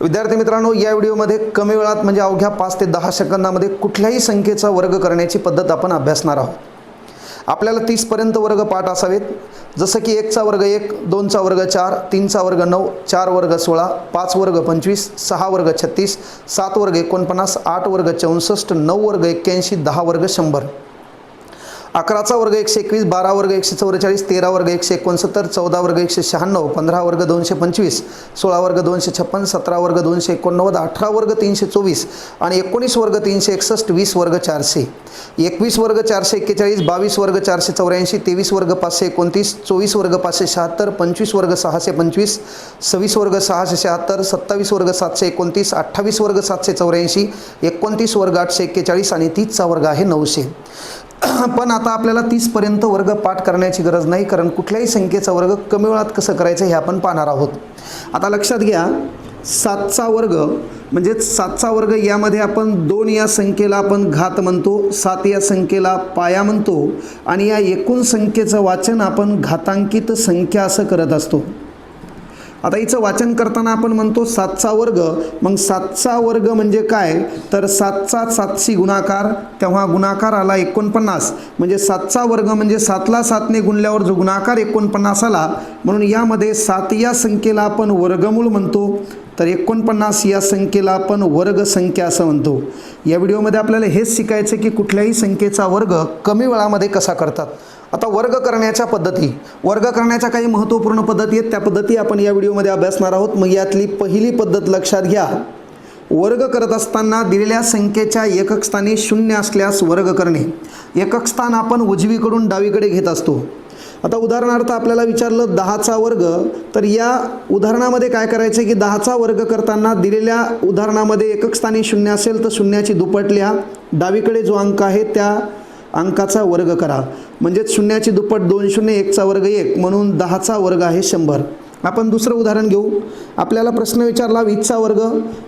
विद्यार्थी मित्रांनो, या व्हिडिओमध्ये कमी वेळात म्हणजे अवघ्या 5 ते 10 सेकंदामध्ये कुठल्याही संख्येचा वर्ग करण्याची पद्धत आपण अभ्यासणार आहोत। आपल्याला 30 पर्यंत वर्ग पाठ असावेत, जसं की 1 चा वर्ग 1, 2 चा वर्ग 4, 3 चा वर्ग 9, 4 वर्ग 16, 5 वर्ग 25, 6 वर्ग 36, 7 वर्ग 49, 8 वर्ग 64, 9 वर्ग 81, 10 वर्ग 100, 11 चा वर्ग 121, 12 वर्ग 144, 13 वर्ग 169, 14 वर्ग 196, 15 वर्ग 225, 16 वर्ग 256, 17 वर्ग 289, 18 वर्ग 324 आणि 19 वर्ग 361, 20 वर्ग 400, 21 वर्ग 441, 22 वर्ग 484, 23 वर्ग 529, 24 वर्ग 576, 25 वर्ग 625, 26 वर्ग 676, 27 वर्ग 729, 28 वर्ग 784, 29 वर्ग 841 आणि 30 चा वर्ग आहे 900। पण आता आपल्याला 30 पर्यंत वर्ग पाठ करण्याची गरज नाही, कारण कुठल्याही संख्येचा वर्ग कमी वेळात कसं करायचं हे आपण पाहणार आहोत। आता लक्षात घ्या, 7 चा वर्ग म्हणजे 7 चा वर्ग यामध्ये आपण 2 या संख्येला आपण घात म्हणतो, 7 या संख्येला पाया म्हणतो आणि या एकूण संख्येचं वाचन आपण घातांकित संख्या असं करत असतो। आता हिचं वाचन करताना आपण म्हणतो 7 चा वर्ग, मग 7 चा वर्ग म्हणजे काय, तर 7 चा 7शी गुणाकार, तेव्हा गुणाकार आला 49, म्हणजे 7 चा वर्ग म्हणजे 7 ला 7 ने गुणल्यावर जो गुणाकार 49 आला, म्हणून यामध्ये 7 या संख्येला आपण वर्गमूळ म्हणतो, तर 49 या संख्येला आपण वर्ग संख्या असं म्हणतो। या व्हिडिओमध्ये आपल्याला हेच शिकायचं की कुठल्याही संख्येचा वर्ग कमी वेळामध्ये कसा करतात। आता वर्ग करण्याच्या पद्धती, वर्ग करण्याच्या काही महत्त्वपूर्ण पद्धती आहेत, त्या पद्धती आपण या व्हिडिओमध्ये अभ्यासणार आहोत। मग यातली पहिली पद्धत लक्षात घ्या, वर्ग करत असताना दिलेल्या संख्येच्या एकक स्थानी 0 असल्यास वर्ग करणे। एकक स्थान आपण उजवीकडून डावीकडे घेत असतो। आता उदाहरणार्थ आपल्याला विचारलं 10 चा वर्ग, तर या उदाहरणामध्ये काय करायचं की 10 चा वर्ग करताना दिलेल्या उदाहरणामध्ये एकक स्थानी 0 असेल तर शून्याची दुप्पट लिहा, डावीकडे जो अंक आहे त्या अंकाचा वर्ग करा, म्हणजेच शून्याची दुप्पट 2 शून्य, 1 चा वर्ग 1, म्हणून 10 चा वर्ग आहे 100। आपण दुसरं उदाहरण घेऊ। आपल्याला प्रश्न विचारला 20 चा वर्ग,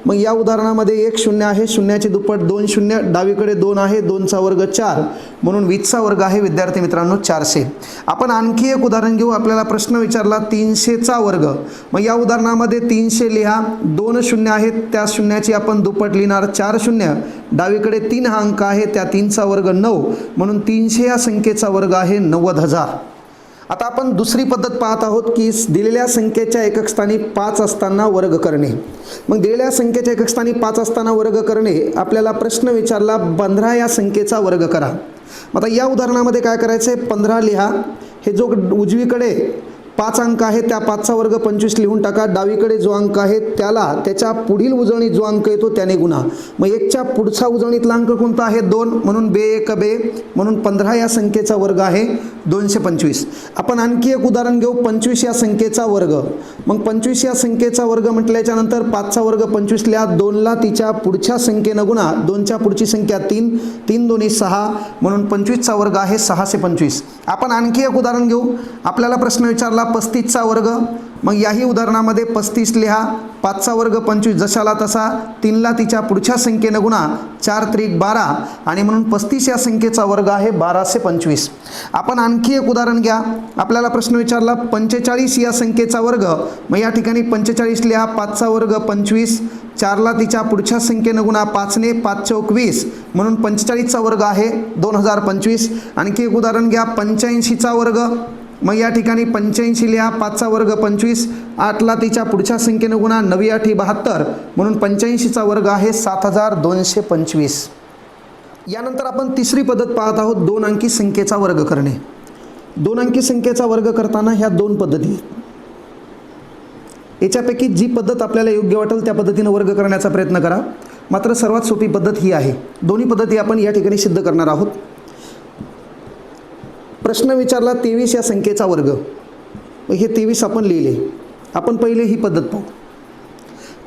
मग या उदाहरणामध्ये 1 शून्य आहे, शून्याची दुप्पट 2 शून्य, डावीकडे 2 आहे, 2 चा वर्ग 4, म्हणून 20 चा वर्ग आहे विद्यार्थी मित्रांनो 400। आपण आणखी एक उदाहरण घेऊ। आपल्याला प्रश्न विचारला 300 चा वर्ग, मग या उदाहरणामध्ये 300 लिहा, 2 शून्य आहेत, त्या शून्याची आपण दुप्पट लिहिणार 4 शून्य, डावीकडे 3 हा अंक आहे, त्या 3 चा वर्ग 9, म्हणून 300 या संख्येचा वर्ग आहे 90,000। आता आपण दुसरी पद्धत पाहत आहोत की दिलेल्या संख्येच्या एकक स्थानी 5 असताना वर्ग करणे। मग दिलेल्या संख्येच्या एकक स्थानी 5 असताना वर्ग करणे, आपल्याला प्रश्न विचारला 15 या संख्येचा वर्ग करा। आता या उदाहरणामध्ये काय करायचं आहे, 15 लिहा, हे जो उजवीकडे 5 अंक आहे त्या 5 चा वर्ग 25 लिहून टाका, डावीकडे जो अंक आहे त्याला त्याच्या पुढील उजळणीत जो अंक येतो त्याने गुणा, मग 1 च्या पुढचा उजळणीतला अंक कोणता आहे 2, म्हणून बे 1 बे, म्हणून 15 या संख्येचा वर्ग आहे 225। आपण आणखी एक उदाहरण घेऊ, 25 या संख्येचा वर्ग। मग 25 या संख्येचा वर्ग म्हटल्याच्या नंतर 5 चा वर्ग 25 लिहा, 2 ला तिच्या पुढच्या संख्येनं गुणा, 2 च्या पुढची संख्या 3, 3 दोन्ही 6, म्हणून 25 चा वर्ग आहे 625। आपण आणखी एक उदाहरण घेऊ। आपल्याला प्रश्न विचारला 35 चा वर्ग, मग याही उदाहरणामध्ये 35 लिहा, 5 चा वर्ग 25 जशाला तसा, 3 ला तिच्या पुढच्या संख्येनं गुणा, 4 त्रिक 12, आणि म्हणून 35 या संख्येचा वर्ग आहे 1225। आपण आणखी एक उदाहरण घ्या। आपल्याला प्रश्न विचारला 45 या संख्येचा वर्ग, मग या ठिकाणी 45 लिहा, 5 चा वर्ग 25, 4 ला तिच्या पुढच्या संख्येनं गुणा, 5 ने 5 चौक 20, म्हणून 45 चा वर्ग आहे 2025। आणखी एक उदाहरण घ्या, 85 चा वर्ग, मग या ठिकाणी 85 लिहा, 5 चा वर्ग 25, 8 ला तिच्या पुढच्या संख्येनं गुणा, 9 8 72, म्हणून 85 चा वर्ग आहे 7225। यानंतर आपण तिसरी पद्धत पाहत आहोत, 2 अंकी संख्येचा वर्ग करणे। 2 अंकी संख्येचा वर्ग करताना ह्या 2 पद्धती आहेत। याच्यापैकी जी पद्धत आपल्याला योग्य वाटेल त्या पद्धतीने वर्ग करण्याचा प्रयत्न करा, मात्र सर्वात सोपी पद्धत ही आहे। दोन्ही पद्धती आपण या ठिकाणी सिद्ध करणार आहोत। प्रश्न विचारला 23 या संख्येचा वर्ग, हे 23 आपण लिहिले। आपण पहिले ही पद्धत पाहू।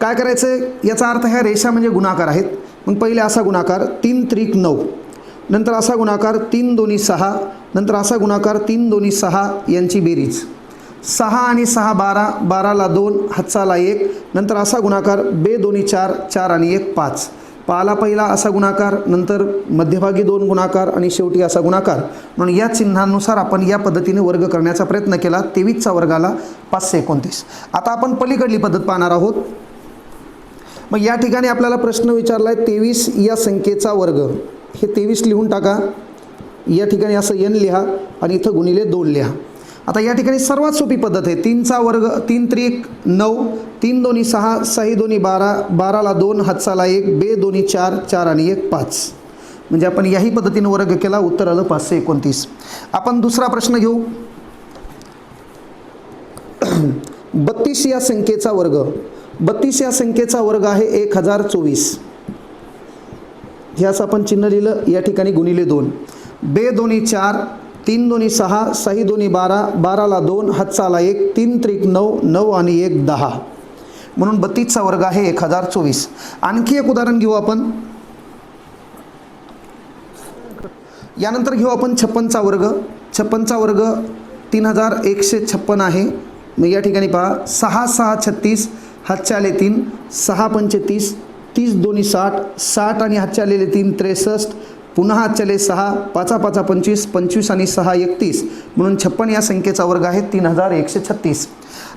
काय करायचं आहे, याचा अर्थ ह्या रेषा म्हणजे गुणाकार आहेत। मग पहिले असा गुणाकार 3 त्रिक 9, नंतर असा गुणाकार 3 दोन्ही 6, नंतर असा गुणाकार 3 दोन्ही 6 यांची बेरीज, 6 आणि 6 12, 12 ला 2, हातचाला 1, नंतर असा गुणाकार बे दोन्ही 4, 4 आणि 1 5, पाला पहिला असा गुणाकार, नंतर मध्यभागी 2 गुणाकार आणि शेवटी असा गुणाकार, म्हणून या चिन्हानुसार आपण या पद्धतीने वर्ग करण्याचा प्रयत्न केला। 23 चा वर्गाला 529। आता आपण पलीकडली पद्धत पाहणार आहोत। मग या ठिकाणी आपल्याला प्रश्न विचारला आहे 23 या संख्येचा वर्ग. हे 23 लिहून टाका. या ठिकाणी असं n लिहा आणि इथं गुणिले 2 लिहा. आता या ठिकाणी सर्वात सोपी पद्धत आहे 3चा वर्ग 3 त्रिक 9 3 दोन्ही 6 6 दोन्ही 12 12ला 2 हातचाला 1 बे दोन्ही 4 4 आणि 1 5. म्हणजे आपण याही पद्धतीने वर्ग केला, उत्तर आलं 529. आपण दुसरा प्रश्न घेऊ. 32 या संख्येचा वर्ग. 32 या संख्येचा वर्ग आहे 1024. ह्यास आपण चिन्ह लिहिलं, या ठिकाणी गुणिले 2 बे दोन्ही 4 3 दोन्ही 6 6 दोन्ही 12 12ला 2 हातचाला 1 3 त्रिक 9 9 आणि 1 10. म्हणून 32चा वर्ग आहे 1024. आणखी एक उदाहरण घेऊ आपण. यानंतर घेऊ आपण 56चा वर्ग. 56चा वर्ग 3156 आहे. मग या ठिकाणी पहा 6 6 36 हातचे आले 3 6 पंचे 30 30 दोन्ही 60 60 आणि हातचे आलेले 3 63 पुन्हा हातचे 6 5 5 25 25 आणि 6 31. म्हणून 56 या संख्येचा वर्ग आहे 3136.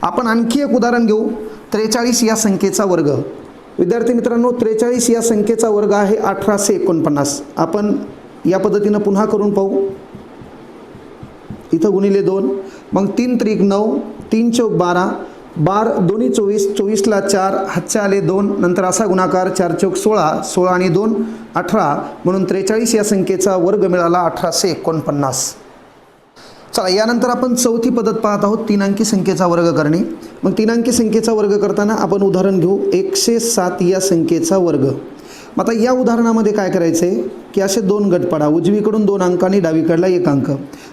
आपण आणखी एक उदाहरण घेऊ. 43 या संख्येचा वर्ग. विद्यार्थी मित्रांनो 43 या संख्येचा वर्ग आहे 1849. आपण या पद्धतीनं पुन्हा करून पाहू. इथं गुणिले 2 मग 3 त्रिक 9 3 चौक 12 12 दोन्ही 24 24ला 4 हातचे आले 2 नंतर असा गुणाकार 4 चौक 16 16 आणि 2 18. म्हणून 43 या संख्येचा वर्ग मिळाला 1849. चला यानंतर आपण चौथी पद्धत पाहत आहोत 3 अंकी संख्येचा वर्ग करणे. मग 3 अंकी संख्येचा वर्ग करताना आपण उदाहरण घेऊ 107 या संख्येचा वर्ग. मग आता या उदाहरणामध्ये काय करायचं आहे की असे 2 गट पाडा. उजवीकडून 2 अंक आणि डावीकडला 1 अंक.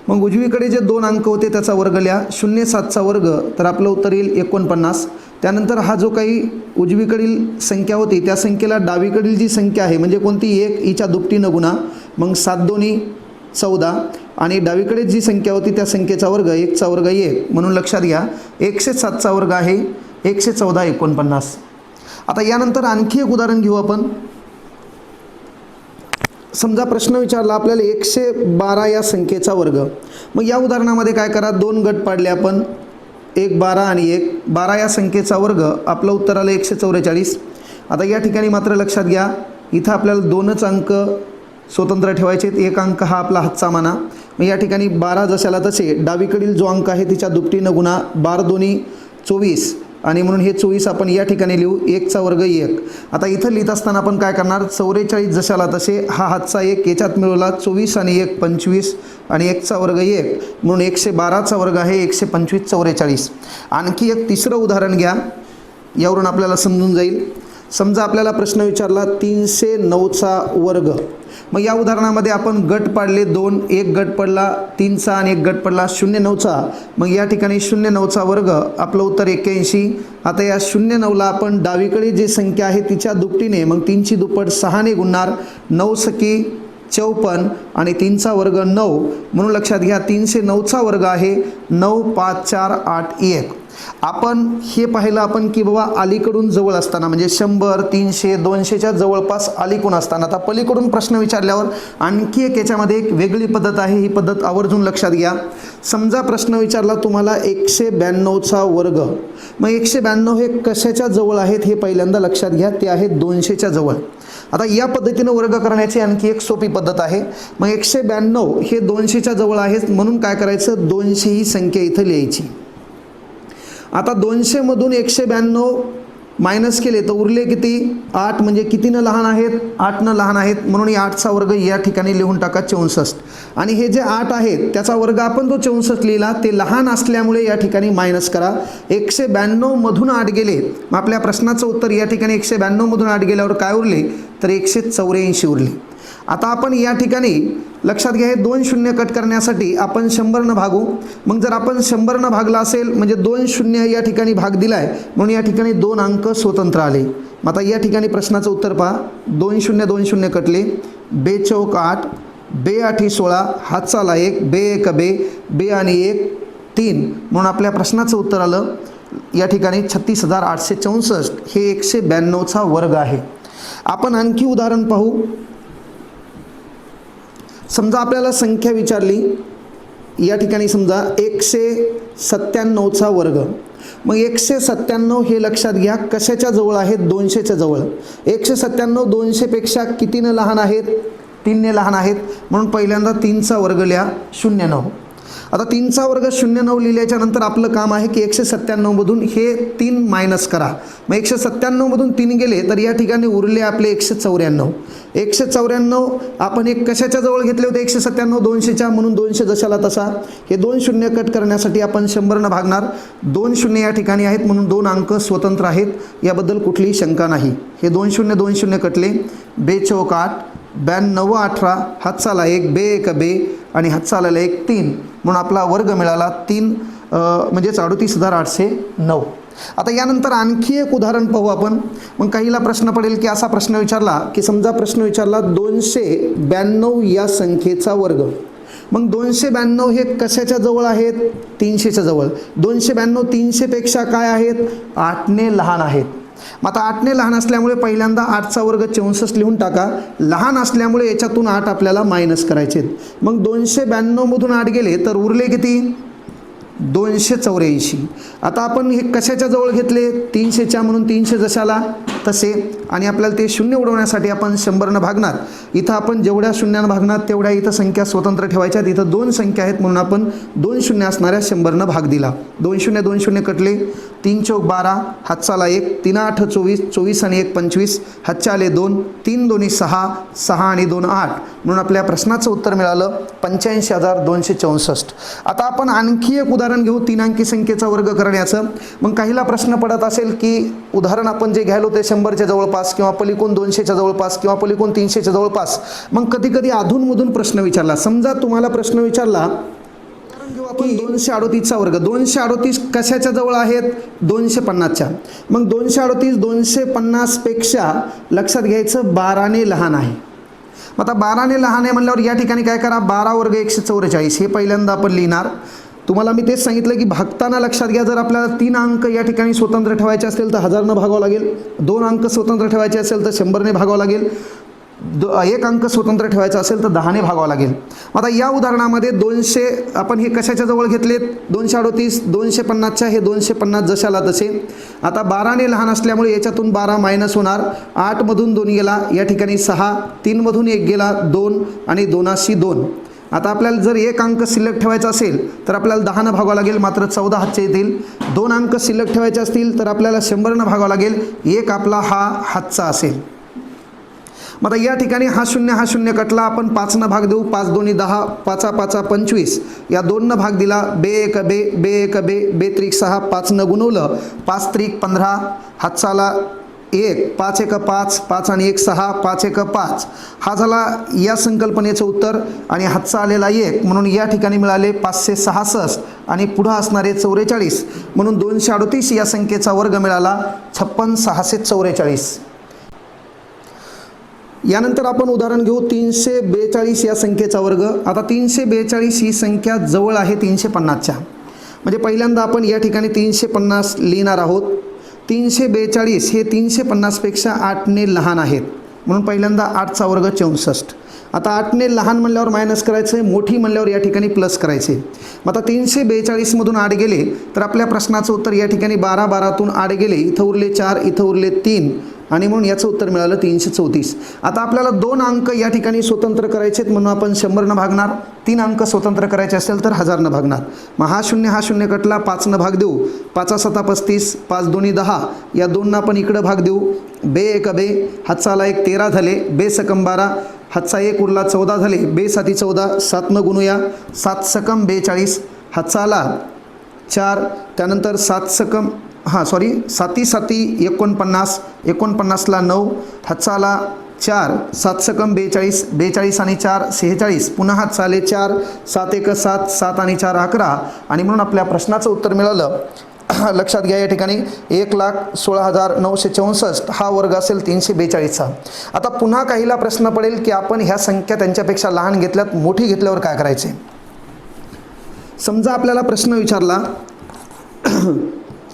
मग उजवीकडे जे 2 अंक होते त्याचा वर्ग लिहा. 07चा वर्ग तर आपलं उत्तर येईल 49. त्यानंतर हा जो काही उजवीकडील संख्या होती त्या संख्येला डावीकडील जी संख्या आहे म्हणजे कोणती 1 हिच्या दुपटीनं गुणा. मग 7 दोन्ही 14 आणि डावीकडे जी संख्या होती त्या संख्येचा वर्ग 1चा वर्ग 1. म्हणून लक्षात घ्या 107चा वर्ग आहे 114 49. आता यानंतर आणखी एक उदाहरण घेऊ आपण. समजा प्रश्न विचारला आपल्याला 112 या संख्येचा वर्ग. मग या उदाहरणामध्ये काय करा 2 गट पाडले आपण 1 12 आणि 1 12 या संख्येचा वर्ग. आपलं उत्तर आलं 144. आता या ठिकाणी मात्र लक्षात घ्या इथं आपल्याला 2च अंक स्वतंत्र ठेवायचे आहेत. 1 अंक हा आपला हातचा माना. मग या ठिकाणी 12 जशाला तसे डावीकडील जो अंक आहे तिच्या दुपटीनं गुणा 12 दोन्ही 24 आणि म्हणून हे 24 आपण या ठिकाणी लिहू 1चा वर्ग 1. आता इथं लिहित असताना आपण काय करणार 44 जशाला तसे हा हातचा 1 याच्यात मिळवला 24 आणि 1 25 आणि 1चा वर्ग 1. म्हणून 112चा वर्ग आहे 125 44. आणखी एक तिसरं उदाहरण घ्या. यावरून आपल्याला समजून जाईल. समजा आपल्याला प्रश्न विचारला 309चा वर्ग. मग या उदाहरणामध्ये आपण गट पाडले 2 1 गट पडला 3चा आणि 1 गट पडला 09चा. मग या ठिकाणी 09चा वर्ग आपलं उत्तर 81. आता या 09ला आपण डावीकडे जी संख्या आहे तिच्या दुपटीने मग 3ची दुप्पट 6ने गुणणार 9 सकी 54 आणि 3चा वर्ग 9. म्हणून लक्षात घ्या 309चा वर्ग आहे 9 5 4 8 1. आपण हे पाहिलं आपण की बाबा अलीकडून जवळ असताना म्हणजे 100 300 200च्या जवळपास अलीकडून असताना. आता पलीकडून प्रश्न विचारल्यावर आणखी एक याच्यामध्ये एक वेगळी पद्धत आहे. ही पद्धत आवर्जून लक्षात घ्या. समजा प्रश्न विचारला तुम्हाला 192चा वर्ग. मग 192 हे कशाच्या जवळ आहेत हे पहिल्यांदा लक्षात घ्या. ते आहेत 200च्या जवळ. आता या पद्धतीनं वर्ग करण्याची आणखी एक सोपी पद्धत आहे. मग 192 हे 200च्या जवळ आहेत म्हणून काय करायचं 200 ही संख्या इथं लिहायची. आता 200 मधून 192 मायनस केले तर उरले किती 8. म्हणजे कितीनं लहान आहेत 8नं लहान आहेत. म्हणून या 8चा वर्ग या ठिकाणी लिहून टाका 64. आणि हे जे 8 आहेत त्याचा वर्ग आपण जो 64 लिहिला ते लहान असल्यामुळे या ठिकाणी मायनस करा. 192 मधून 8 गेले. मग आपल्या प्रश्नाचं उत्तर या ठिकाणी 192 मधून 8 गेल्यावर काय उरले तर 184 उरले. आता आपण या ठिकाणी लक्षात घ्या हे 2 शून्य कट करण्यासाठी आपण 100 भागू. मग जर आपण 100 भागला असेल म्हणजे 2 शून्य या ठिकाणी भाग दिलाय म्हणून या ठिकाणी 2 अंक स्वतंत्र आले. मग आता या ठिकाणी प्रश्नाचं उत्तर पहा 2 शून्य कटले बे चौक 8 बे 8 16 हातचाला 1 बे 1 बे बे आणि 1 3. म्हणून आपल्या प्रश्नाचं उत्तर आलं या ठिकाणी 36,864. हे 192चा वर्ग आहे. आपण आणखी उदाहरण पाहू. समजा आपल्याला संख्या विचारली या ठिकाणी समजा 197चा वर्ग. मग 197 हे लक्षात घ्या कशाच्या जवळ आहेत, 200च्या जवळ. 197 200पेक्षा कितीनं लहान आहेत, 3ने लहान आहेत, म्हणून पहिल्यांदा 3चा वर्ग लिहा 09. आता 3चा वर्ग 09 लिहिल्याच्या नंतर आपलं काम आहे की 197मधून हे 3 मायनस करा. मग 197मधून 3 गेले तर या ठिकाणी उरले आपले 194. 194 आपण एक कशाच्या जवळ घेतले होते, 197 200च्या, म्हणून 200 जशाला तसा. हे 2 शून्य कट करण्यासाठी आपण 100ने भागणार. 2 शून्य या ठिकाणी आहेत म्हणून 2 अंक स्वतंत्र आहेत, याबद्दल कुठलीही शंका नाही. हे 2 शून्य कटले, 2 चौक 8, 92 18, हातचाला 1, 2 1 2 आणि हातचाला 1 3, म्हणून आपला वर्ग मिळाला 3 म्हणजेच 38,809. आता यानंतर आणखी एक उदाहरण पाहू आपण. मग काहीला प्रश्न पडेल की असा प्रश्न विचारला की समजा प्रश्न विचारला 292 या संख्येचा वर्ग. मग 292 हे कशाच्या जवळ आहेत, 300च्या जवळ. 292 300पेक्षा काय आहेत, 8ने लहान आहेत. मग आता 8ने लहान असल्यामुळे पहिल्यांदा 8चा वर्ग 64 लिहून टाका. लहान असल्यामुळे याच्यातून 8 आपल्याला मायनस करायचे. मग 292मधून 8 गेले तर उरले किती, 284. आता आपण हे कशाच्या जवळ घेतले, 300च्या, म्हणून 300 जशाला तसे. आणि आपल्याला ते शून्य उडवण्यासाठी आपण 100ने भागणार. इथं आपण जेवढ्या शून्यानं भागणार तेवढ्या इथं संख्या स्वतंत्र ठेवायच्या. इथं 2 संख्या आहेत म्हणून आपण 2 शून्य असणाऱ्या 100ने भाग दिला. 2 शून्य कटले, 3 चौक 12, हातचाला 1, 3 8 24, 24 आणि 1 25, हातचाले 2, 3 दोन्ही 6, 6 आणि 2 8, म्हणून आपल्या प्रश्नाचं उत्तर मिळालं 85,264. आता आपण आणखी एक उदाहरण घेऊ 3 अंकी संख्येचा वर्ग करण्याचं. मग काहीला प्रश्न पडत असेल की उदाहरण आपण जे घ्यायलो ते 100च्या जवळपास किंवा पलीकडून 200च्या जवळपास किंवा पलीकडून 300च्या जवळपास. मग कधी कधी अधूनमधून प्रश्न विचारला. समजा तुम्हाला प्रश्न विचारला की 238चा वर्ग. 238 कशाच्या जवळ आहेत, 250च्या. मग 238 250पेक्षा लक्षात घ्यायचं 12ने लहान आहे. आता 12ने लहान आहे म्हणल्यावर या ठिकाणी काय करा, 12 वर्ग 144 हे पहिल्यांदा आपण लिहिणार. तुम्हाला मी तेच सांगितलं की भागताना लक्षात घ्या, जर आपल्याला 3 अंक या ठिकाणी स्वतंत्र ठेवायचे असतील तर 1000ने भागावं लागेल. 2 अंक स्वतंत्र ठेवायचे असेल तर 100ने भागावं लागेल. 1 अंक स्वतंत्र ठेवायचा असेल तर 10ने भागावं लागेल. आता या उदाहरणामध्ये 200 आपण हे कशाच्या जवळ घेतलेत, 238 250च्या, हे 250 जशाला तसे. आता 12ने लहान असल्यामुळे याच्यातून 12 मायनस होणार. 8मधून 2 गेला, या ठिकाणी 6, 3मधून 1 गेला 2 आणि 2 2. आता आपल्याला जर 1 अंक शिल्लक ठेवायचा असेल तर आपल्याला 10ने भागावं लागेल, मात्र 14 हातचे येतील. 2 अंक शिल्लक ठेवायचे असतील तर आपल्याला 100ने भागावं लागेल. 1 आपला हा हातचा असेल. मग आता या ठिकाणी हा शून्य कटला. आपण 5ने भाग देऊ. 5 दोन्ही 10, 5 5 25, या 2ने भाग दिला. 2 1 2 2 1 2 2 त्रिक 6, 5ने गुणवलं, 5 त्रिक 15, हातचाला 1, 5 1 5, 5 आणि 1 6, 5 1 5. हा झाला या संकल्पनेचं उत्तर आणि हातचा आलेला 1, म्हणून या ठिकाणी मिळाले 566 आणि पुढं असणारे 44, म्हणून 238 या संख्येचा वर्ग मिळाला 56,644. यानंतर आपण उदाहरण घेऊ 342 या संख्येचा वर्ग. आता 342 ही संख्या जवळ आहे 350च्या. म्हणजे पहिल्यांदा आपण या ठिकाणी 350 लिहिणार आहोत. 342 हे 350पेक्षा 8ने लहान आहेत, म्हणून पहिल्यांदा 8चा वर्ग 64. आता 8ने लहान म्हणल्यावर मायनस करायचं आहे, मोठी म्हणल्यावर या ठिकाणी प्लस करायचे. मग आता 342मधून 8 गेले तर आपल्या प्रश्नाचं उत्तर या ठिकाणी 12, 12तून 8 गेले, इथं उरले 4, इथं उरले 3, आणि म्हणून याचं उत्तर मिळालं 334. आता आपल्याला 2 अंक या ठिकाणी स्वतंत्र करायचे आहेत म्हणून आपण 100ने भागणार. 3 अंक स्वतंत्र करायचे असेल तर 1000ने भागणार. मग हा शून्य कटला. 5ने भाग देऊ. 5 7 35, 5 दोन्ही 10, या 2ना आपण इकडं भाग देऊ. 2 1 2, हातचाला 1 13 झाले. 2 सकम 12, हातचा 1 उरला 14 झाले. 2 7 14, 7ने गुणूया. 7 सकम 42, हातचा आला 4, त्यानंतर 7 सकम 7 7 49, 49ला 9, हातचा आला 4, 7 सकम 42, 42 आणि 4 46, पुन्हा हात आले 4, 7 1 7, 7 आणि 4 11, आणि म्हणून आपल्या प्रश्नाचं उत्तर मिळालं. लक्षात घ्या या ठिकाणी 1,16,964 हा वर्ग असेल 342चा. आता पुन्हा काहीला प्रश्न पडेल की आपण ह्या संख्या त्यांच्यापेक्षा लहान घेतल्यात, मोठी घेतल्यावर काय करायचे. समजा आपल्याला प्रश्न विचारला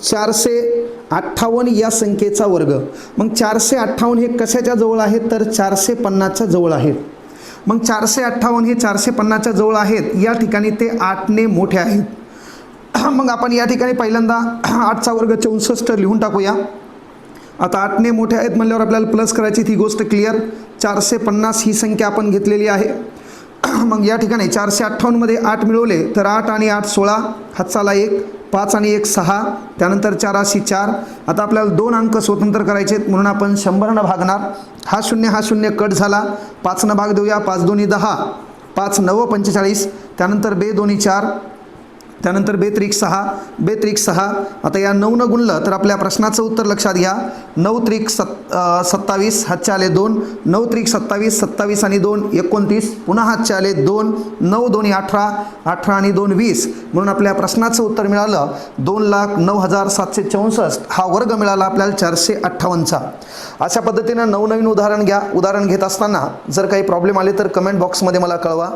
458 या संख्येचा वर्ग. मग 458 हे कशाच्या जवळ आहेत तर 450च्या जवळ आहेत. मग 458 हे 450च्या जवळ आहेत, या ठिकाणी ते 8ने मोठे आहेत. मग आपण या ठिकाणी पहिल्यांदा 8चा वर्ग 64 लिहून टाकूया. आता 8ने मोठे आहेत म्हणल्यावर आपल्याला प्लस करायची, ही गोष्ट क्लिअर. 450 ही संख्या आपण घेतलेली आहे. मग या ठिकाणी 458 मध्ये 8 मिळवले तर 8 आणि 8 16, हातचाला 1, 5 आणि 1 6, त्यानंतर 4 अशी 4. आता आपल्याला 2 अंक स्वतंत्र करायचे आहेत म्हणून आपण 100 भागणार. हा शून्य कट झाला, 5 भाग देऊया. 5 दोन्ही 10, 5 9 45, त्यानंतर 2 दोन्ही 4, त्यानंतर 2 त्रिक 6, 2 त्रिक 6. आता या 9 गुणलं तर आपल्या प्रश्नाचं उत्तर लक्षात घ्या. 9 त्रिक 27, हातचे आले 2, 9 त्रिक 27, 27 आणि 2 29, पुन्हा हातचे आले 2, 9 दोन्ही 18, 18 आणि 2 20. म्हणून आपल्या प्रश्नाचं उत्तर मिळालं 2,09,764. हा वर्ग मिळाला आपल्याला 458चा. अशा पद्धतीनं नवनवीन उदाहरण घ्या. उदाहरण घेत असताना जर काही प्रॉब्लेम आले तर कमेंट बॉक्समध्ये मला कळवा.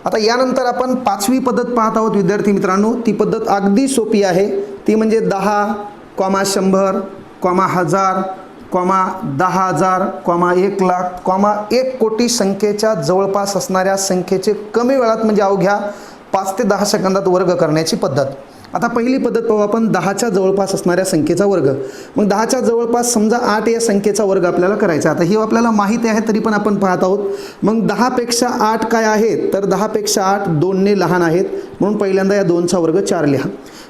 आता यानंतर आपण 5वी पद्धत पाहत आहोत विद्यार्थी मित्रांनो. ती पद्धत अगदी सोपी आहे. ती म्हणजे 10, 100, 1000, 10,000, 1,00,000, 1,00,00,000 संख्येच्या जवळपास असणाऱ्या संख्येचे कमी वेळात म्हणजे अवघ्या 5 ते 10 सेकंदात वर्ग करण्याची पद्धत. आता पहिली पद्धत पाहू आपण 10च्या जवळपास असणाऱ्या संख्येचा वर्ग. मग 10च्या जवळपास समजा 8 या संख्येचा वर्ग आपल्याला करायचा. आता हे आपल्याला माहिती आहे तरी पण आपण पाहत आहोत. मग 10पेक्षा 8 काय आहेत तर 10पेक्षा 8 2ने लहान आहेत म्हणून पहिल्यांदा या 2चा वर्ग 4 लिहा.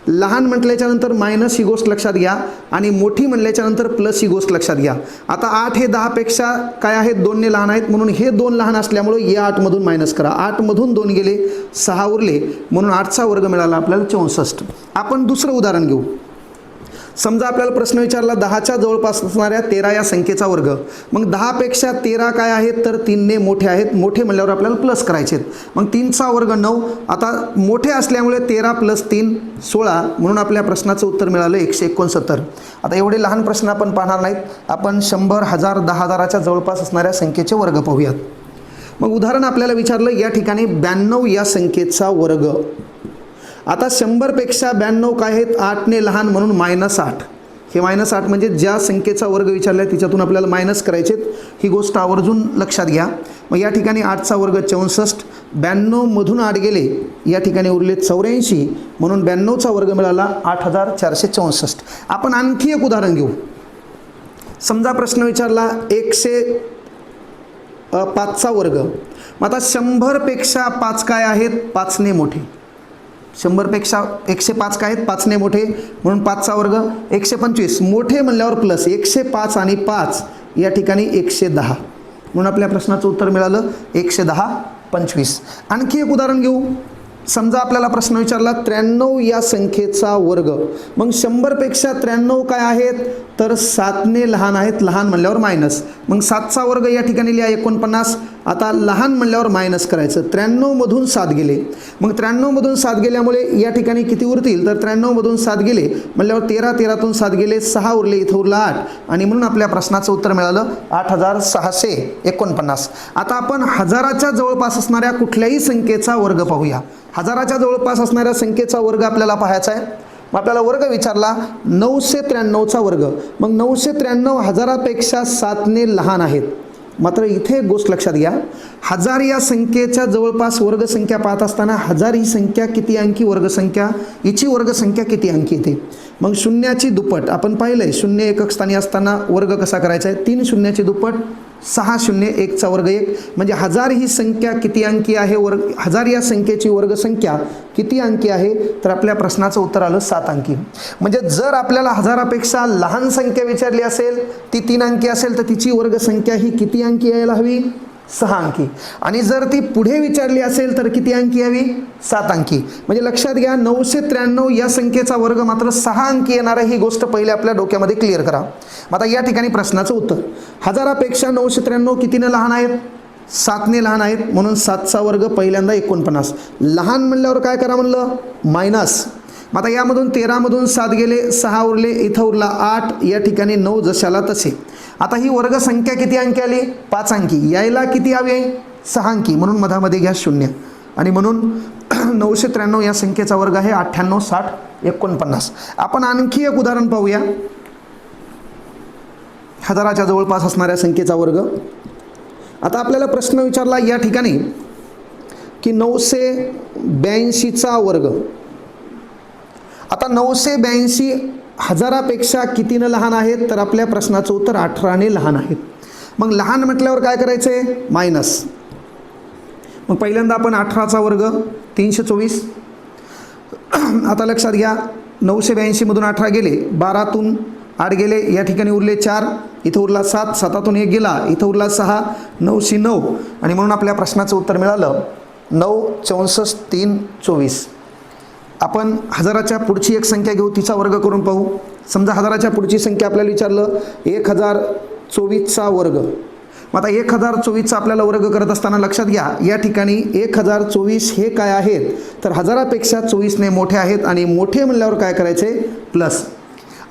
लहान म्हटल्याच्या नंतर मायनस ही गोष्ट लक्षात घ्या आणि मोठी म्हटल्याच्या नंतर प्लस ही गोष्ट लक्षात घ्या. आता 8 हे 10पेक्षा काय आहेत 2ने लहान आहेत म्हणून हे 2 लहान असल्यामुळे या 8मधून मायनस करा. 8मधून 2 गेले 6 उरले म्हणून 8चा वर्ग मिळाला आपल्याला 64. आपण दुसरं उदाहरण घेऊ. समजा आपल्याला प्रश्न विचारला 10च्या जवळपास असणाऱ्या 13 या संख्येचा वर्ग. मग 10पेक्षा 13 काय आहेत तर 3ने मोठे आहेत. मोठे म्हणल्यावर आपल्याला प्लस करायचे आहेत. मग 3चा वर्ग 9. आता मोठे असल्यामुळे 13 + 3 16 म्हणून आपल्या प्रश्नाचं उत्तर मिळालं 169. आता एवढे लहान प्रश्न आपण पाहणार नाहीत. आपण 100, 1000, 10,000च्या जवळपास असणाऱ्या संख्येचे वर्ग पाहूयात. मग उदाहरण आपल्याला विचारलं या ठिकाणी 92 या संख्येचा वर्ग. आता 100पेक्षा 92 काय आहेत 8ने लहान म्हणून -8. हे -8 म्हणजे ज्या संख्येचा वर्ग विचारला आहे तिच्यातून आपल्याला मायनस करायचे. ही गोष्ट आवर्जून लक्षात घ्या. मग या ठिकाणी 8चा वर्ग 64. 92मधून 8 गेले या ठिकाणी उरले 84 म्हणून 92चा वर्ग मिळाला 8,464. आपण आणखी एक उदाहरण घेऊ. समजा प्रश्न विचारला 105चा वर्ग. मग आता 100पेक्षा 5 काय आहेत 5ने मोठे. 100पेक्षा 105 काय आहेत 5ने मोठे म्हणून 5चा वर्ग 125. मोठे म्हणल्यावर प्लस 105 आणि 5 या ठिकाणी 110 म्हणून आपल्या प्रश्नाचं उत्तर मिळालं 110 25. आणखी एक उदाहरण घेऊ. समजा आपल्याला प्रश्न विचारला 93 या संख्येचा वर्ग. मग 100पेक्षा 93 काय आहेत तर 7ने लहान आहेत. लहान म्हणल्यावर मायनस. मग 7चा वर्ग या ठिकाणी लिहा 49. आता लहान म्हणल्यावर मायनस करायचं. 93मधून 7 गेले. मग 93मधून 7 गेल्यामुळे या ठिकाणी किती उरतील तर 93मधून 7 गेले म्हणल्यावर 13, 13तून 7 गेले 6 उरले, इथं उरला 8 आणि म्हणून आपल्या प्रश्नाचं उत्तर मिळालं 8,649. आता आपण हजाराच्या जवळपास असणाऱ्या कुठल्याही संख्येचा वर्ग पाहूया. हजाराच्या जवळपास असणाऱ्या संख्येचा वर्ग आपल्याला पाहायचा आहे. मग आपल्याला वर्ग विचारला 993चा वर्ग. मग 993 हजारापेक्षा 7ने लहान आहेत. मात्र इथे एक गोष्ट लक्षात घ्या. 1000 या संख्येच्या जवळपास वर्गसंख्या पाहत असताना 1000 ही संख्या किती अंकी वर्गसंख्या, हिची वर्गसंख्या किती अंकी येते. मग शून्याची दुप्पट आपण पाहिलंय. शून्य एकक स्थानी असताना वर्ग कसा करायचा आहे 3 शून्याची दुप्पट 6 शून्य 1चा वर्ग 1 म्हणजे 1000 ही संख्या किती अंकी आहे. 1000 या संख्येची वर्गसंख्या किती अंकी आहे तर आपल्या प्रश्नाचं उत्तर आलं 7 अंकी. म्हणजे जर आपल्याला 1000पेक्षा लहान संख्या विचारली असेल ती 3 अंकी असेल तर तिची वर्गसंख्या ही किती अंकी यायला हवी 6 अंकी. आणि जर ती पुढे विचारली असेल तर किती अंकी यावी 7 अंकी. म्हणजे लक्षात घ्या 993 या संख्येचा वर्ग मात्र 6 अंकी येणार आहे. ही गोष्ट पहिले आपल्या डोक्यामध्ये क्लिअर करा. आता या ठिकाणी प्रश्नाचं उत्तर 1000पेक्षा 993 कितीने लहान आहेत 7ने लहान आहेत म्हणून 7चा वर्ग पहिल्यांदा 49. लहान म्हणल्यावर काय करा म्हणलं मायनस. मग आता यामधून 13मधून 7 गेले 6 उरले, इथं उरला 8, या ठिकाणी 9 जशाला तसे. आता ही वर्गसंख्या किती अंकी आली 5 अंकी. यायला किती हवी आहे 6 अंकी म्हणून मधामध्ये घ्या 0 आणि म्हणून 993 या संख्येचा वर्ग आहे 98 60 49. आपण आणखी एक उदाहरण पाहूया. हजाराच्या जवळपास असणाऱ्या संख्येचा वर्ग. आता आपल्याला प्रश्न विचारला या ठिकाणी की 982चा वर्ग. आता 982 हजारापेक्षा कितीनं लहान आहेत, तर आपल्या प्रश्नाचं उत्तर 18ने लहान आहेत. मग लहान म्हटल्यावर काय करायचं आहे, मायनस. मग पहिल्यांदा आपण 18चा वर्ग 324. आता लक्षात घ्या 982मधून 18 गेले, 12तून 8 गेले, या ठिकाणी उरले 4, इथं उरला 7, 7तून 1 गेला, इथं उरला 6, 9शी 9, आणि म्हणून आपल्या प्रश्नाचं उत्तर मिळालं 9 64 3 24. आपण हजाराच्या पुढची एक संख्या घेऊ, तिचा वर्ग करून पाहू. समजा हजाराच्या पुढची संख्या आपल्याला विचारलं 1024चा वर्ग. मग आता 1024चा आपल्याला वर्ग करत असताना लक्षात घ्या या ठिकाणी 1024 हे काय आहेत, तर हजारापेक्षा 24ने मोठे आहेत, आणि मोठे म्हणल्यावर काय करायचे, प्लस.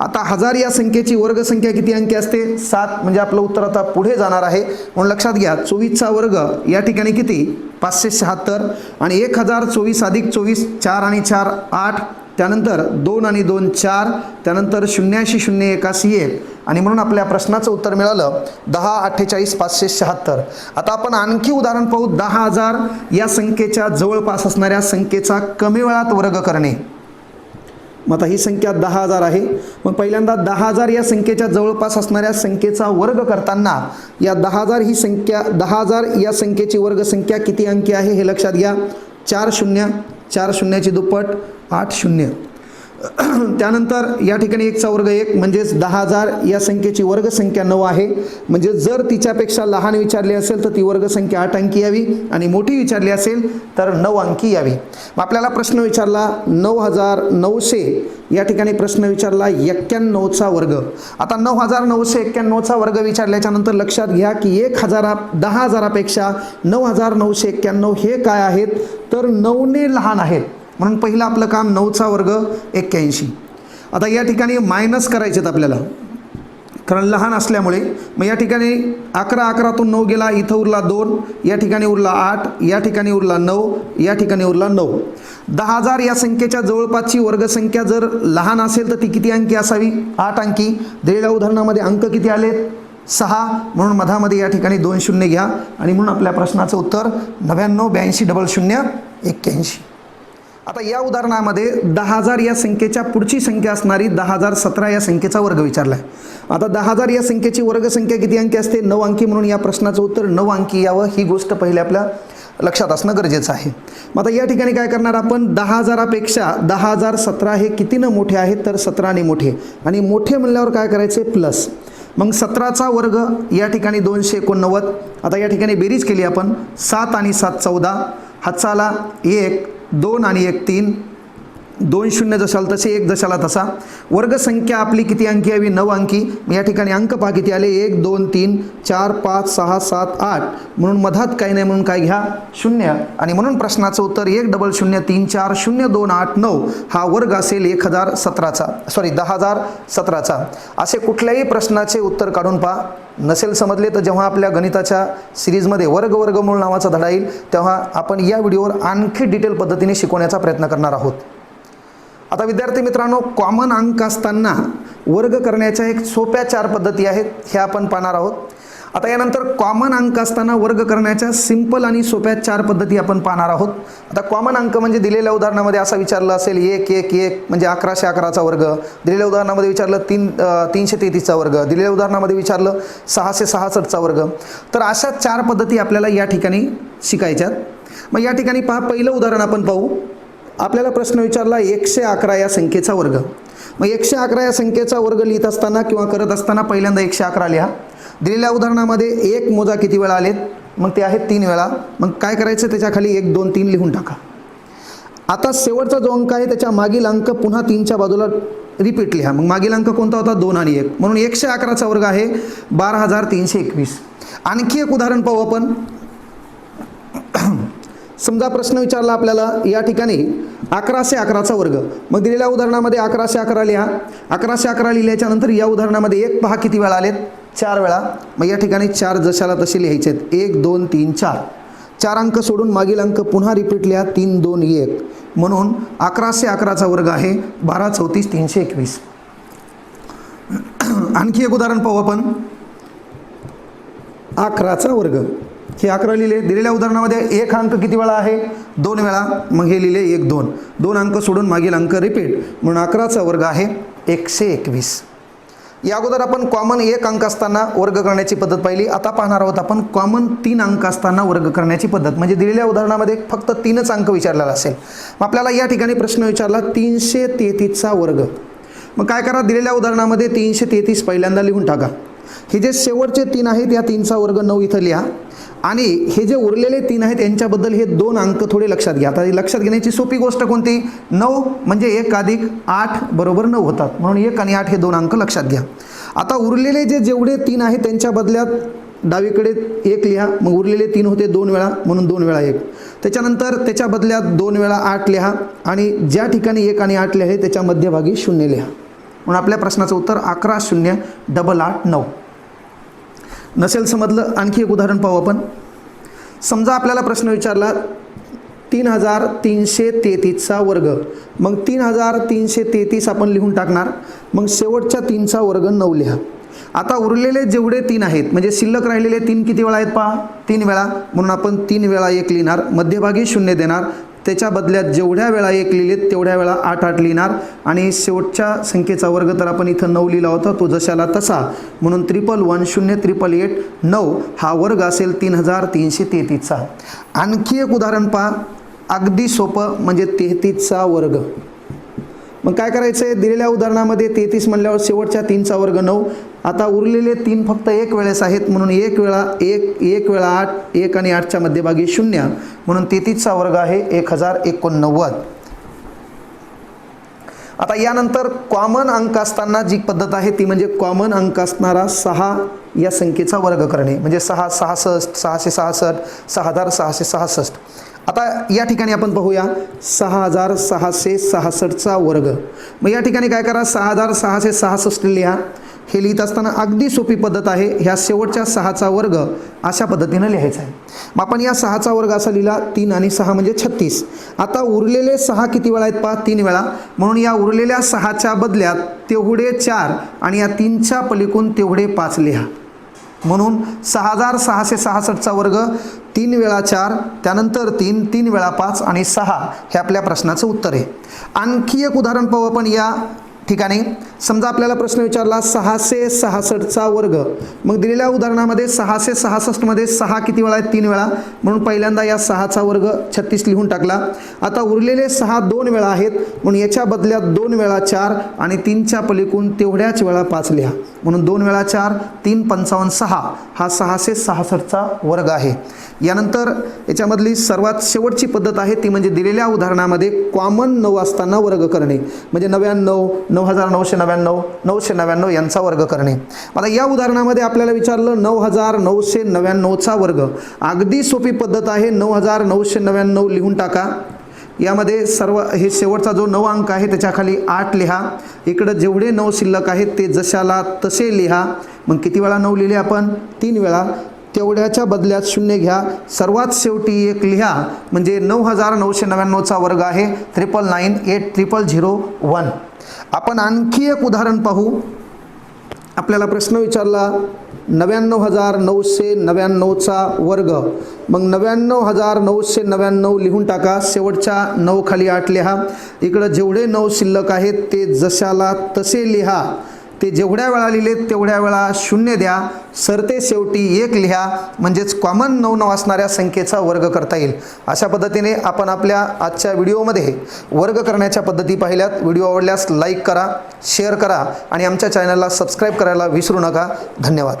आता 1000 या संख्येची वर्गसंख्या किती अंकी असते, 7, म्हणजे आपलं उत्तर आता पुढे जाणार आहे. म्हणून लक्षात घ्या 24चा वर्ग या ठिकाणी किती, 576, आणि 1024 अधिक 24, 4 आणि 4 8, त्यानंतर 2 आणि 2 4, त्यानंतर 0शी 0 81 1, आणि म्हणून आपल्या प्रश्नाचं उत्तर मिळालं 10 48 576. आता आपण आणखी उदाहरण पाहू. 10,000 या संख्येच्या जवळपास असणाऱ्या संख्येचा कमी वेळात वर्ग करणे. मग आता ही संख्या 10,000 आहे. मग पहिल्यांदा 10,000 या संख्येच्या जवळपास असणाऱ्या संख्येचा वर्ग करताना या 10,000 या संख्येची वर्गसंख्या किती अंकी आहे हे लक्षात घ्या. 4 0, 4 शून्याची दुप्पट 8 0. त्यानंतर या ठिकाणी 1चा वर्ग 1, म्हणजेच 10,000 या संख्येची वर्गसंख्या 9 आहे. म्हणजे जर तिच्यापेक्षा लहान विचारली असेल तर ती वर्गसंख्या 8 अंकी यावी, आणि मोठी विचारली असेल तर 9 अंकी यावी. मग आपल्याला प्रश्न विचारला 9,900, या ठिकाणी प्रश्न विचारला 91चा वर्ग. आता 9,991चा वर्ग विचारल्याच्या नंतर लक्षात घ्या की 10,000पेक्षा 9,991 हे काय आहेत, तर 9ने लहान आहेत. म्हणून पहिलं आपलं काम 9चा वर्ग 81. आता या ठिकाणी मायनस करायचेत आपल्याला, कारण लहान असल्यामुळे. मग या ठिकाणी 11 11तून 9 गेला, इथं उरला 2, या ठिकाणी उरला 8, या ठिकाणी उरला 9, या ठिकाणी उरला 9. 10,000 या संख्येच्या जवळपासची वर्गसंख्या जर लहान असेल तर ती किती अंकी असावी, 8 अंकी. दिलेल्या उदाहरणामध्ये अंक किती आलेत, 6, म्हणून मधामध्ये या ठिकाणी 2 शून्य घ्या, आणि म्हणून आपल्या प्रश्नाचं उत्तर 99 82 00 81. आता या उदाहरणामध्ये 10,000 या संख्येच्या पुढची संख्या असणारी 10,017 या संख्येचा वर्ग विचारला आहे. आता 10,000 या संख्येची वर्गसंख्या किती अंकी असते, 9 अंकी. म्हणून या प्रश्नाचं उत्तर 9 अंकी यावं, ही गोष्ट पहिले आपल्या लक्षात असणं गरजेचं आहे. मग आता या ठिकाणी काय करणार आपण, 10,000पेक्षा 10,017 हे कितीनं मोठे आहेत, तर 17ने मोठे, आणि मोठे म्हणल्यावर काय करायचे, प्लस. मग 17चा वर्ग या ठिकाणी 289. आता या ठिकाणी बेरीज केली आपण, 7 आणि 7 14, हातचा आला 1, 2 आणि 1 3, 2 शून्य जशाल तसे 1 जशाला तसा. वर्गसंख्या आपली किती अंकी यावी, 9 अंकी. या ठिकाणी अंक पहा किती आले, 1 2 3 4 5 6 7 8, म्हणून मधात काही नाही म्हणून काय घ्या, 0, आणि म्हणून प्रश्नाचं उत्तर 10034028 हा वर्ग असेल 10,017चा. असे कुठल्याही प्रश्नाचे उत्तर काढून पहा. नसेल समजले तर जेव्हा आपल्या गणिताच्या सिरीजमध्ये वर्गमूळ नावाचा धडा येईल तेव्हा आपण या व्हिडिओवर आणखी डिटेल पद्धतीने शिकवण्याचा प्रयत्न करणार आहोत. आता विद्यार्थी मित्रांनो, कॉमन अंक असताना वर्ग करण्याच्या एक सोप्या 4 पद्धती आहेत, हे आपण पाहणार आहोत. आता यानंतर कॉमन अंक असताना वर्ग करण्याच्या सिंपल आणि सोप्या 4 पद्धती आपण पाहणार आहोत. आता कॉमन अंक म्हणजे दिलेल्या उदाहरणामध्ये असं विचारलं असेल 1 1 1 म्हणजे 1111चा वर्ग, दिलेल्या उदाहरणामध्ये विचारलं 333चा वर्ग, दिलेल्या उदाहरणामध्ये विचारलं 666चा वर्ग. तर अशा 4 पद्धती आपल्याला या ठिकाणी शिकायच्यात. मग या ठिकाणी पहा, पहिलं उदाहरण आपण पाहू. आपल्याला प्रश्न विचारला 111 या संख्येचा वर्ग. मग 111 या संख्येचा वर्ग लिहित असताना किंवा करत असताना पहिल्यांदा 111 लिहा. दिलेल्या उदाहरणामध्ये 1 मोजा किती वेळा आलेत, मग ते आहेत 3 वेळा. मग काय करायचं, त्याच्या खाली 1 2 3 लिहून टाका. आता शेवटचा जो अंक आहे त्याच्या मागील अंक पुन्हा 3च्या बाजूला रिपीट लिहा. मग मागील अंक कोणता होता, 2 आणि 1, म्हणून 111चा वर्ग आहे 12,321. आणखी एक उदाहरण पाहू आपण. समजा प्रश्न विचारला आपल्याला या ठिकाणी 1111चा वर्ग. मग दिलेल्या उदाहरणामध्ये 1111 लिहा. 1111 लिहिल्याच्या नंतर या उदाहरणामध्ये 1 पहा किती वेळा आलेत, 4 वेळा. मग या ठिकाणी 4 जशाला तसे लिहायचे आहेत, 1 2 3 4. 4 अंक सोडून मागील अंक पुन्हा रिपीट लिहा, 3 2 1, म्हणून 1111चा वर्ग आहे 12 34 321. आणखी एक उदाहरण पाहू आपण. 11चा वर्ग. हे 11 लिहिले. दिलेल्या उदाहरणामध्ये एक अंक किती वेळा आहे? 2 वेळा. मग हे लिहिले 1 2. 2 अंक सोडून मागील अंक रिपीट म्हणून 11चा वर्ग आहे 121. या अगोदर आपण कॉमन 1 अंक असताना वर्ग करण्याची पद्धत पाहिली. आता पाहणार आहोत आपण कॉमन 3 अंक असताना वर्ग करण्याची पद्धत. म्हणजे दिलेल्या उदाहरणामध्ये फक्त 3च अंक विचारलेला असेल. मग आपल्याला या ठिकाणी प्रश्न विचारला 333चा वर्ग. मग काय करा, दिलेल्या उदाहरणामध्ये 333 पहिल्यांदा लिहून टाका. हे जे शेवटचे 3 आहेत या 3चा वर्ग 9 इथं लिहा. आणि हे जे उरलेले 3 आहेत यांच्याबद्दल हे 2 अंक थोडे लक्षात घ्या. आता लक्षात घेण्याची सोपी गोष्ट कोणती? 9 म्हणजे 1 अधिक 8 बरोबर 9 होतात. म्हणून 1 आणि 8 हे 2 अंक लक्षात घ्या. आता उरलेले जेवढे 3 आहेत त्यांच्या बदल्यात डावीकडे 1 लिहा. मग उरलेले 3 होते 2 वेळा म्हणून 2 वेळा 1. त्याच्यानंतर त्याच्या बदल्यात 2 वेळा 8 लिहा. आणि ज्या ठिकाणी 1 आणि 8 लिहिले त्याच्या मध्यभागी 0 लिहा. म्हणून आपल्या प्रश्नाचं उत्तर 11 0 8 9. नसेल समजलं आणखी एक उदाहरण पाहू आपण. समजा आपल्याला प्रश्न विचारला 3333चा वर्ग. मग 3333 आपण लिहून टाकणार. मग शेवटच्या 3चा वर्ग 9 लिहा. आता उरलेले जेवढे 3 आहेत म्हणजे शिल्लक राहिलेले 3 किती वेळा आहेत पहा? 3 वेळा. म्हणून आपण 3 वेळा 1 लिहिणार. मध्यभागी 0 देणार. त्याच्या बदल्यात जेवढ्या वेळा 1 लिहिलेत तेवढ्या वेळा 8 8 लिहिणार. आणि शेवटच्या संख्येचा वर्ग तर आपण इथं 9 लिहिला होता तो जशाला तसा. म्हणून 111 0 888 9 हा वर्ग असेल 3333चा. आणखी एक उदाहरण पहा, अगदी सोपं म्हणजे 33चा वर्ग. मग काय करायचं आहे, दिलेल्या उदाहरणामध्ये 33 म्हणल्यावर शेवटच्या 3चा वर्ग 9. आता उरलेले 3 फक्त 1 वेळेस आहेत म्हणून 1 वेळा 1 वेळा 8 1 आणि 8च्या मध्यभागी 0 म्हणून 33चा वर्ग आहे 1089. आता यानंतर कॉमन अंक असताना जी पद्धत आहे ती म्हणजे कॉमन अंक असणारा 6 या संख्येचा वर्ग करणे. म्हणजे 6 66 666 6666. आता या ठिकाणी आपण पाहूया 6666चा वर्ग. मग या ठिकाणी काय करा, 6666 लिहा. हे लिहित असताना अगदी सोपी पद्धत आहे. ह्या शेवटच्या 6चा वर्ग अशा पद्धतीनं लिहायचा आहे. मग आपण या 6चा वर्ग असा लिहिला. 3 आणि 6 म्हणजे 36. आता उरलेले 6 किती वेळा आहेत पहा? 3 वेळा. म्हणून या उरलेल्या 6च्या बदल्यात तेवढे 4 आणि या 3च्या पलीकडून तेवढे 5 लिहा. म्हणून 6666चा वर्ग 3 वेळा 4 त्यानंतर 3 3 वेळा 5 आणि 6 हे आपल्या प्रश्नाचं उत्तर आहे. आणखी एक उदाहरण पाहू आपण या ठिकाणी. समजा आपल्याला प्रश्न विचारला 666चा वर्ग. मग दिलेल्या उदाहरणामध्ये 666 मध्ये 6 किती वेळा आहेत? 3 वेळा. म्हणून पहिल्यांदा या 6चा वर्ग 36 लिहून टाकला. आता उरलेले 6 2 वेळा आहेत म्हणून याच्या बदल्यात 2 वेळा 4 आणि 3च्या पलीकडून तेवढ्याच वेळा 5 लिहा. म्हणून 2 वेळा 4 3 55 6 हा 666चा वर्ग आहे. यानंतर याच्यामधली सर्वात शेवटची पद्धत आहे ती म्हणजे दिलेल्या उदाहरणामध्ये कॉमन 9 असताना वर्ग करणे. म्हणजे 99 9999 999 यांचा वर्ग करणे. आता या उदाहरणामध्ये आपल्याला विचारलं 9999चा वर्ग. अगदी सोपी पद्धत आहे. 9999 लिहून टाका. यामध्ये सर्व हे शेवटचा जो 9 अंक आहे त्याच्या खाली 8 लिहा. इकडं जेवढे 9 शिल्लक आहेत ते जशाला तसे लिहा. मग किती वेळा 9 लिहिले आपण? 3 वेळा. तेवढ्याच्या बदल्यात 0 घ्या. सर्वात शेवटी 1 लिहा. म्हणजे 9999चा वर्ग आहे 9998001. आपण आणखी एक उदाहरण पाहू. आपल्याला प्रश्न विचारला 99999चा वर्ग. मग 99999 लिहून टाका. शेवटच्या 9 खाली 8 लिहा. इकडं जेवढे 9 शिल्लक आहेत ते जशाला तसे लिहा. ते जेवढ्या वेळा लिहिले तेवढ्या वेळा 0 द्या. सरते शेवटी 1 लिहा. म्हणजेच कॉमन 9 असणाऱ्या संख्येचा वर्ग करता येईल. अशा पद्धतीने आपण आपल्या आजच्या व्हिडिओमध्ये वर्ग करण्याच्या पद्धती पाहिल्यात. व्हिडिओ आवडल्यास लाईक करा, शेअर करा आणि आमच्या चॅनलला सबस्क्राईब करायला विसरू नका. धन्यवाद.